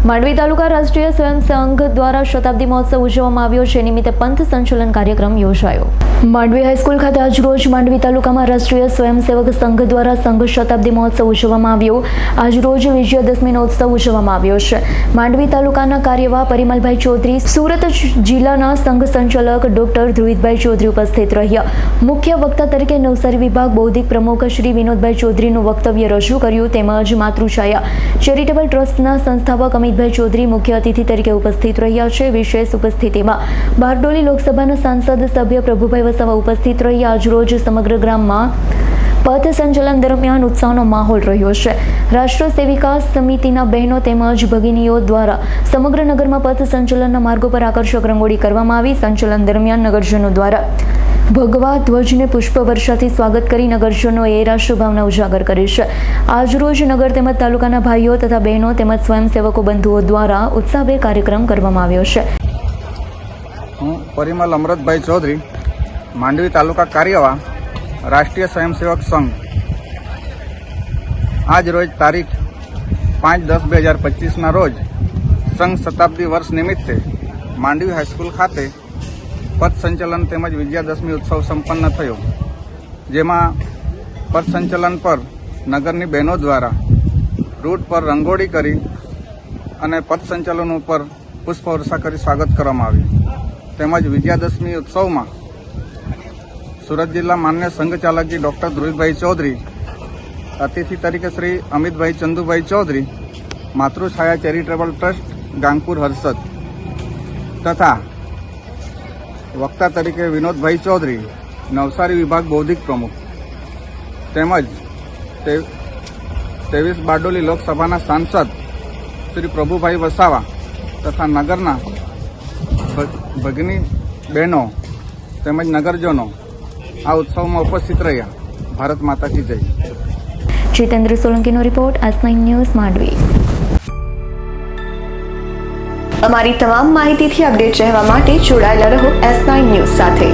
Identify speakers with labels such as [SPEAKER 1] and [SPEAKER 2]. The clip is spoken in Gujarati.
[SPEAKER 1] માંડવી તાલુકા રાષ્ટ્રીય સ્વયં સંઘ દ્વારા શતાબ્દી મહોત્સવ ઉજવવામાં આવ્યો છે. નિમિત્તે પંથ સંચલન કાર્યક્રમ યોજાયો. માંડવી હાઈસ્કૂલ ખાતે આજરોજ માંડવી તાલુકામાં રાષ્ટ્રીય સ્વયંસેવક સંઘ દ્વારા સંઘ શતાબ્દી મહોત્સવ ઉજવવામાં આવ્યો. આજરોજ વિજયાદશમીનો ઉત્સવ ઉજવવામાં આવ્યો છે. માંડવી તાલુકાના કાર્યવાહ પરિમલભાઈ ચૌધરી, સુરત જિલ્લાના સંઘ સંચાલક ડોક્ટર ધ્રુવિતભાઈ ચૌધરી ઉપસ્થિત રહ્યા. મુખ્ય વક્તા તરીકે નવસારી વિભાગ બૌદ્ધિક પ્રમુખ શ્રી વિનોદભાઈ ચૌધરીનું વક્તવ્ય રજૂ કર્યું. તેમજ માતૃછાયા ચેરિટેબલ ટ્રસ્ટના સંસ્થાપક અમિતભાઈ ચૌધરી મુખ્ય અતિથિ તરીકે ઉપસ્થિત રહ્યા છે. વિશેષ ઉપસ્થિતિમાં બારડોલી લોકસભાના સાંસદ સભ્ય પ્રભુભાઈ વસાવા ઉપસ્થિત રહ્યા. આજરોજ સમગ્ર ગ્રામમાં પથ સંચલન દરમિયાન ઉત્સાહનો માહોલ રહ્યો છે. રાષ્ટ્ર સેવિકા સમિતિના બહેનો તેમજ ભગીનીઓ દ્વારા સમગ્ર નગરમાં પથ સંચલનના માર્ગો પર આકર્ષક રંગોળી કરવામાં આવી. સંચલન દરમિયાન નગરજનો દ્વારા ભગવા ધ્વજને પુષ્પવર્ષાથી સ્વાગત કરી નગરજનોએ રાષ્ટ્રભાવના ઉજાગર કરી છે. આજરોજ નગર તેમજ તાલુકાના ભાઈઓ તથા બહેનો તેમજ સ્વયંસેવકો બંધુઓ દ્વારા ઉત્સાહભેર કાર્યક્રમ કરવામાં આવ્યો છે.
[SPEAKER 2] હું પરિમલ અમૃતભાઈ ચૌધરી, માંડવી તાલુકા કાર્યવાહ રાષ્ટ્રીય સ્વયંસેવક સંઘ. આજ રોજ તારીખ 5/10/2025ના રોજ સંઘ શતાબ્દી વર્ષ નિમિત્તે માંડવી હાઈસ્કૂલ ખાતે પથ સંચલન તેમજ વિજયાદશમી ઉત્સવ સંપન્ન થયો. જેમાં પથ સંચલન પર નગરની બહેનો દ્વારા રૂટ પર રંગોળી કરી અને પથ સંચલન ઉપર પુષ્પવર્ષા કરી સ્વાગત કરવામાં આવ્યું. તેમજ વિજયાદશમી ઉત્સવમાં સુરત જિલ્લા માન્ય સંઘચાલકજી ડોક્ટર ધ્રુવિતભાઈ ચૌધરી, અતિથિ તરીકે શ્રી અમિતભાઈ ચંદુભાઈ ચૌધરી, માતૃછાયા ચેરિટેબલ ટ્રસ્ટ ગાંગપુર હર્ષદ તથા વક્તા તરીકે વિનોદભાઈ ચૌધરી, નવસારી વિભાગ બૌદ્ધિક પ્રમુખ, તેમજ 23 બારડોલી લોકસભાના સાંસદ શ્રી પ્રભુભાઈ વસાવા તથા નગરના ભગની બહેનો તેમજ નગરજનો આ ઉત્સવમાં ઉપસ્થિત રહ્યા. ભારત માતા કી જય.
[SPEAKER 1] જીતેન્દ્ર સોલંકીનો રિપોર્ટ, S9 ન્યૂઝ, માંડવી.
[SPEAKER 3] અમારી તમામ માહિતીથી અપડેટ રહેવા માટે જોડાયેલા રહો S9 ન્યૂઝ સાથે.